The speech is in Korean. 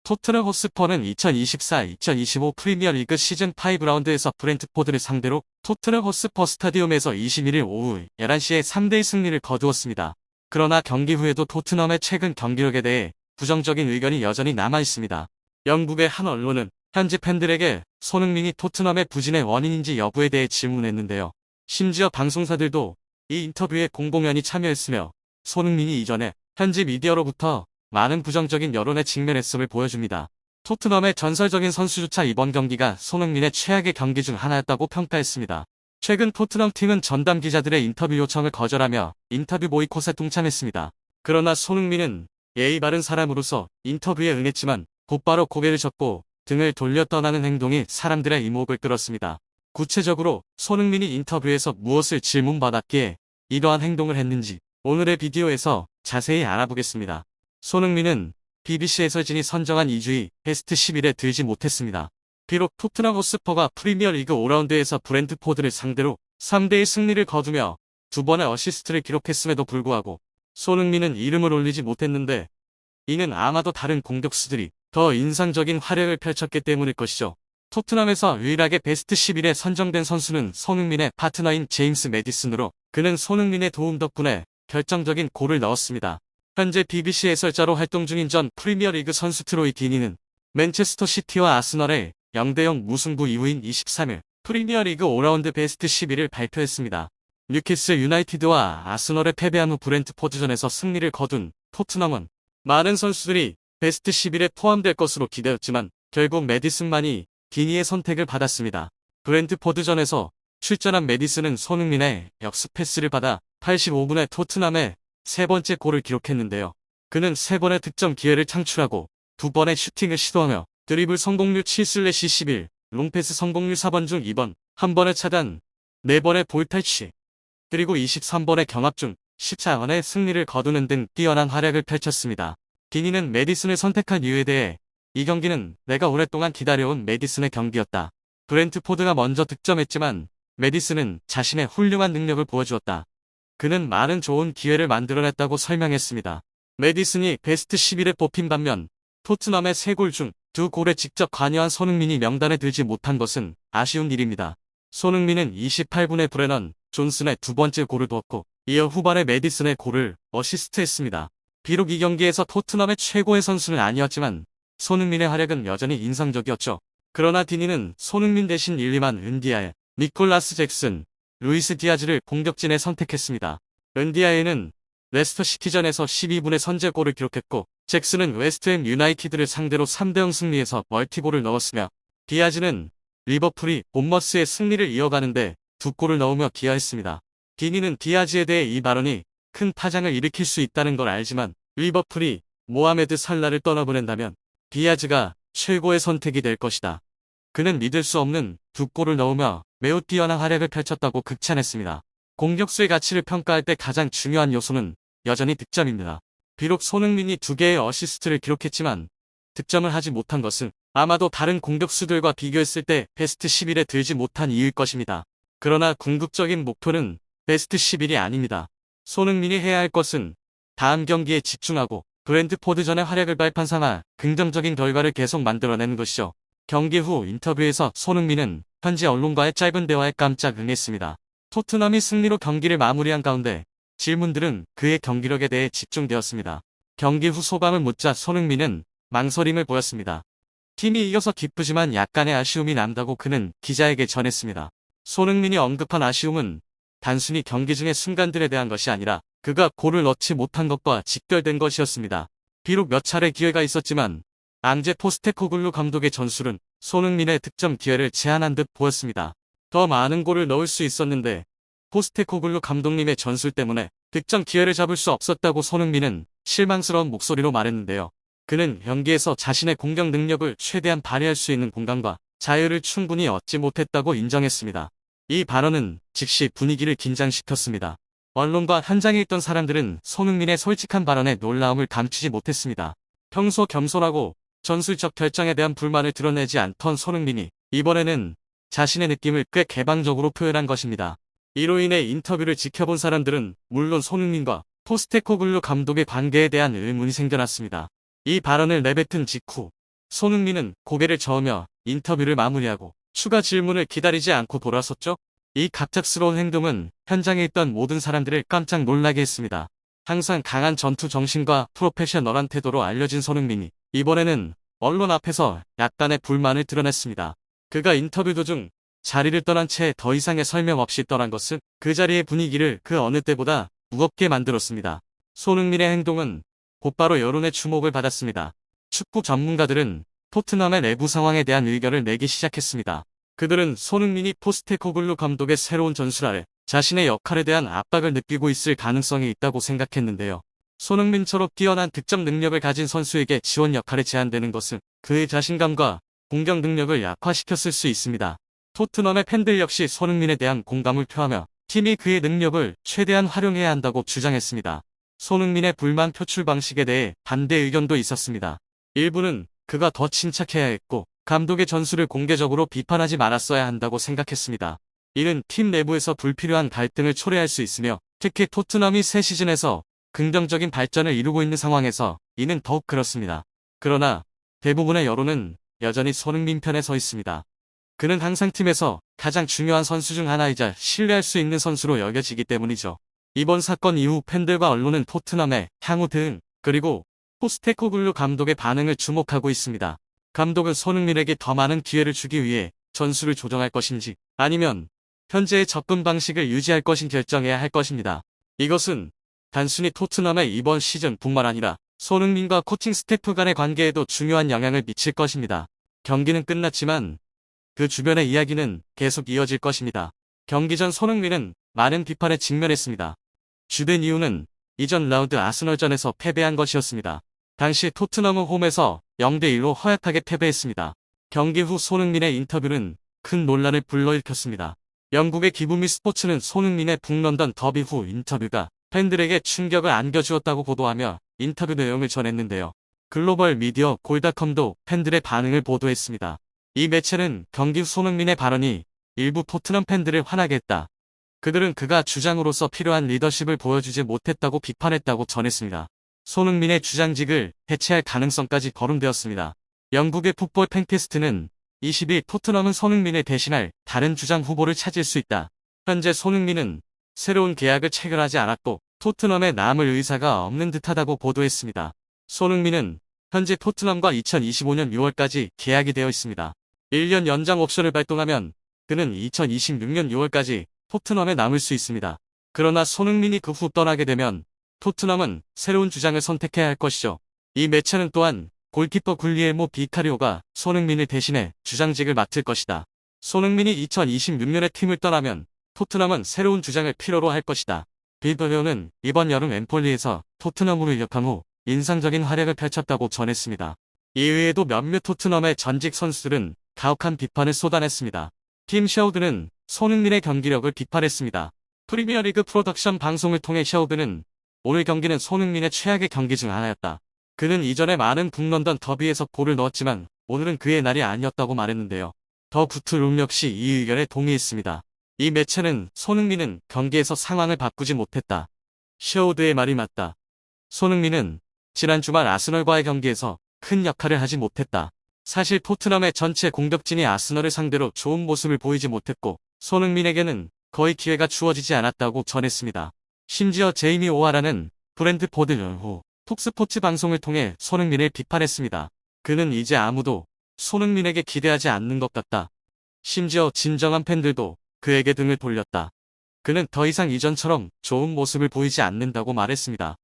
토트넘 호스퍼는 2024-2025 프리미어리그 시즌 5 라운드에서 브렌트포드를 상대로 토트넘 호스퍼 스타디움에서 21일 오후 11시에 3대2 승리를 거두었습니다. 그러나 경기 후에도 토트넘의 최근 경기력에 대해 부정적인 의견이 여전히 남아 있습니다. 영국의 한 언론은 현지 팬들에게 손흥민이 토트넘의 부진의 원인인지 여부에 대해 질문했는데요. 심지어 방송사들도 이 인터뷰에 공공연히 참여했으며 손흥민이 이전에 현지 미디어로부터 많은 부정적인 여론에 직면했음을 보여줍니다. 토트넘의 전설적인 선수조차 이번 경기가 손흥민의 최악의 경기 중 하나였다고 평가했습니다. 최근 토트넘 팀은 전담 기자들의 인터뷰 요청을 거절하며 인터뷰 보이콧에 동참했습니다. 그러나 손흥민은 예의 바른 사람으로서 인터뷰에 응했지만 곧바로 고개를 젓고 등을 돌려 떠나는 행동이 사람들의 이목을 끌었습니다. 구체적으로 손흥민이 인터뷰에서 무엇을 질문받았기에 이러한 행동을 했는지 오늘의 비디오에서 자세히 알아보겠습니다. 손흥민은 BBC 해설진이 선정한 2주의 베스트 11에 들지 못했습니다. 비록 토트넘 호스퍼가 프리미어리그 5라운드에서 브렌트포드를 상대로 3대1 승리를 거두며 2번의 어시스트를 기록했음에도 불구하고 손흥민은 이름을 올리지 못했는데 이는 아마도 다른 공격수들이 더 인상적인 활약을 펼쳤기 때문일 것이죠. 토트넘에서 유일하게 베스트 11에 선정된 선수는 손흥민의 파트너인 제임스 매디슨으로 그는 손흥민의 도움 덕분에 결정적인 골을 넣었습니다. 현재 BBC 해설자로 활동 중인 전 프리미어리그 선수 트로이 디니는 맨체스터 시티와 아스널의 0대0 무승부 이후인 23일 프리미어리그 5라운드 베스트 11을 발표했습니다. 뉴캐슬 유나이티드와 아스널에 패배한 후 브렌트포드전에서 승리를 거둔 토트넘은 많은 선수들이 베스트 11에 포함될 것으로 기대했지만 결국 매디슨만이 디니의 선택을 받았습니다. 브렌트포드전에서 출전한 매디슨은 손흥민의 역습 패스를 받아 85분에 토트넘의 세 번째 골을 기록했는데요. 그는 3번의 득점 기회를 창출하고 2번의 슈팅을 시도하며 드리블 성공률 7/11, 롱패스 성공률 4번 중 2번, 1번의 차단, 4번의 볼터치, 그리고 23번의 경합 중 14번의 승리를 거두는 등 뛰어난 활약을 펼쳤습니다. 디니는 매디슨을 선택한 이유에 대해 이 경기는 내가 오랫동안 기다려온 매디슨의 경기였다. 브렌트포드가 먼저 득점했지만 매디슨은 자신의 훌륭한 능력을 보여주었다. 그는 많은 좋은 기회를 만들어냈다고 설명했습니다. 매디슨이 베스트 11에 뽑힌 반면 토트넘의 3골 중 2골에 직접 관여한 손흥민이 명단에 들지 못한 것은 아쉬운 일입니다. 손흥민은 28분에 브레넌 존슨의 2번째 골을 넣었고 이어 후반에 매디슨의 골을 어시스트했습니다. 비록 이 경기에서 토트넘의 최고의 선수는 아니었지만 손흥민의 활약은 여전히 인상적이었죠. 그러나 디니는 손흥민 대신 일리만 은디아에, 니콜라스 잭슨, 루이스 디아즈를 공격진에 선택했습니다. 은디아에는 레스터 시티전에서 12분의 선제골을 기록했고 잭슨은 웨스트햄 유나이티드를 상대로 3대0 승리에서 멀티골을 넣었으며 디아즈는 리버풀이 본머스의 승리를 이어가는데 2골을 넣으며 기여했습니다. 디니는 디아즈에 대해 이 발언이 큰 파장을 일으킬 수 있다는 걸 알지만 리버풀이 모하메드 살라를 떠나보낸다면 디아즈가 최고의 선택이 될 것이다. 그는 믿을 수 없는 2골을 넣으며 매우 뛰어난 활약을 펼쳤다고 극찬했습니다. 공격수의 가치를 평가할 때 가장 중요한 요소는 여전히 득점입니다. 비록 손흥민이 2개의 어시스트를 기록했지만 득점을 하지 못한 것은 아마도 다른 공격수들과 비교했을 때 베스트 11에 들지 못한 이유일 것입니다. 그러나 궁극적인 목표는 베스트 11이 아닙니다. 손흥민이 해야 할 것은 다음 경기에 집중하고 브렌트포드전의 활약을 발판 삼아 긍정적인 결과를 계속 만들어내는 것이죠. 경기 후 인터뷰에서 손흥민은 현지 언론과의 짧은 대화에 깜짝 응했습니다. 토트넘이 승리로 경기를 마무리한 가운데 질문들은 그의 경기력에 대해 집중되었습니다. 경기 후 소감을 묻자 손흥민은 망설임을 보였습니다. 팀이 이겨서 기쁘지만 약간의 아쉬움이 남다고 그는 기자에게 전했습니다. 손흥민이 언급한 아쉬움은 단순히 경기 중의 순간들에 대한 것이 아니라 그가 골을 넣지 못한 것과 직결된 것이었습니다. 비록 몇 차례 기회가 있었지만 앙제 포스테코글루 감독의 전술은 손흥민의 득점 기회를 제한한 듯 보였습니다. 더 많은 골을 넣을 수 있었는데 포스테코글루 감독님의 전술 때문에 득점 기회를 잡을 수 없었다고 손흥민은 실망스러운 목소리로 말했는데요. 그는 경기에서 자신의 공격 능력을 최대한 발휘할 수 있는 공간과 자유를 충분히 얻지 못했다고 인정했습니다. 이 발언은 즉시 분위기를 긴장시켰습니다. 언론과 현장에 있던 사람들은 손흥민의 솔직한 발언에 놀라움을 감추지 못했습니다. 평소 겸손하고 전술적 결정에 대한 불만을 드러내지 않던 손흥민이 이번에는 자신의 느낌을 꽤 개방적으로 표현한 것입니다. 이로 인해 인터뷰를 지켜본 사람들은 물론 손흥민과 포스테코글루 감독의 관계에 대한 의문이 생겨났습니다. 이 발언을 내뱉은 직후 손흥민은 고개를 저으며 인터뷰를 마무리하고 추가 질문을 기다리지 않고 돌아섰죠. 이 갑작스러운 행동은 현장에 있던 모든 사람들을 깜짝 놀라게 했습니다. 항상 강한 전투 정신과 프로페셔널한 태도로 알려진 손흥민이 이번에는 언론 앞에서 약간의 불만을 드러냈습니다. 그가 인터뷰 도중 자리를 떠난 채 더 이상의 설명 없이 떠난 것은 그 자리의 분위기를 그 어느 때보다 무겁게 만들었습니다. 손흥민의 행동은 곧바로 여론의 주목을 받았습니다. 축구 전문가들은 토트넘의 내부 상황에 대한 의견을 내기 시작했습니다. 그들은 손흥민이 포스테코글루 감독의 새로운 전술 아래 자신의 역할에 대한 압박을 느끼고 있을 가능성이 있다고 생각했는데요. 손흥민처럼 뛰어난 득점 능력을 가진 선수에게 지원 역할에 제한되는 것은 그의 자신감과 공격 능력을 약화시켰을 수 있습니다. 토트넘의 팬들 역시 손흥민에 대한 공감을 표하며 팀이 그의 능력을 최대한 활용해야 한다고 주장했습니다. 손흥민의 불만 표출 방식에 대해 반대 의견도 있었습니다. 일부는 그가 더 침착해야 했고 감독의 전술을 공개적으로 비판하지 말았어야 한다고 생각했습니다. 이는 팀 내부에서 불필요한 갈등을 초래할 수 있으며 특히 토트넘이 새 시즌에서 긍정적인 발전을 이루고 있는 상황에서 이는 더욱 그렇습니다. 그러나 대부분의 여론은 여전히 손흥민 편에 서 있습니다. 그는 항상 팀에서 가장 중요한 선수 중 하나이자 신뢰할 수 있는 선수로 여겨지기 때문이죠. 이번 사건 이후 팬들과 언론은 토트넘의 향후 대응 그리고 포스테코글루 감독의 반응을 주목하고 있습니다. 감독은 손흥민에게 더 많은 기회를 주기 위해 전술을 조정할 것인지 아니면 현재의 접근 방식을 유지할 것인 결정해야 할 것입니다. 이것은 단순히 토트넘의 이번 시즌뿐만 아니라 손흥민과 코칭 스태프 간의 관계에도 중요한 영향을 미칠 것입니다. 경기는 끝났지만 그 주변의 이야기는 계속 이어질 것입니다. 경기 전 손흥민은 많은 비판에 직면했습니다. 주된 이유는 이전 라운드 아스널전에서 패배한 것이었습니다. 당시 토트넘은 홈에서 0대1로 허약하게 패배했습니다. 경기 후 손흥민의 인터뷰는 큰 논란을 불러일으켰습니다. 영국의 기브미 스포츠는 손흥민의 북런던 더비 후 인터뷰가 팬들에게 충격을 안겨주었다고 보도하며 인터뷰 내용을 전했는데요. 글로벌 미디어 골닷컴도 팬들의 반응을 보도했습니다. 이 매체는 경기 후 손흥민의 발언이 일부 토트넘 팬들을 화나게 했다. 그들은 그가 주장으로서 필요한 리더십을 보여주지 못했다고 비판했다고 전했습니다. 손흥민의 주장직을 해체할 가능성까지 거론되었습니다. 영국의 풋볼 팬캐스트는 20일 토트넘은 손흥민을 대신할 다른 주장 후보를 찾을 수 있다. 현재 손흥민은 새로운 계약을 체결하지 않았고 토트넘에 남을 의사가 없는 듯하다고 보도했습니다. 손흥민은 현재 토트넘과 2025년 6월까지 계약이 되어 있습니다. 1년 연장 옵션을 발동하면 그는 2026년 6월까지 토트넘에 남을 수 있습니다. 그러나 손흥민이 그 후 떠나게 되면 토트넘은 새로운 주장을 선택해야 할 것이죠. 이 매체는 또한 골키퍼 굴리에모 비카리오가 손흥민을 대신해 주장직을 맡을 것이다. 손흥민이 2026년에 팀을 떠나면 토트넘은 새로운 주장을 필요로 할 것이다. 비카리오는 이번 여름 엠폴리에서 토트넘으로 이적한 후 인상적인 활약을 펼쳤다고 전했습니다. 이외에도 몇몇 토트넘의 전직 선수들은 가혹한 비판을 쏟아냈습니다. 팀 셰우드는 손흥민의 경기력을 비판했습니다. 프리미어리그 프로덕션 방송을 통해 셰우드는 오늘 경기는 손흥민의 최악의 경기 중 하나였다. 그는 이전에 많은 북런던 더비에서 골을 넣었지만 오늘은 그의 날이 아니었다고 말했는데요. 더 구트룸 역시 이 의견에 동의했습니다. 이 매체는 손흥민은 경기에서 상황을 바꾸지 못했다. 셰우드의 말이 맞다. 손흥민은 지난 주말 아스널과의 경기에서 큰 역할을 하지 못했다. 사실 토트넘의 전체 공격진이 아스널을 상대로 좋은 모습을 보이지 못했고 손흥민에게는 거의 기회가 주어지지 않았다고 전했습니다. 심지어 제이미 오하라는 브랜드포드 후 톡스포츠 방송을 통해 손흥민을 비판했습니다. 그는 이제 아무도 손흥민에게 기대하지 않는 것 같다. 심지어 진정한 팬들도 그에게 등을 돌렸다. 그는 더 이상 이전처럼 좋은 모습을 보이지 않는다고 말했습니다.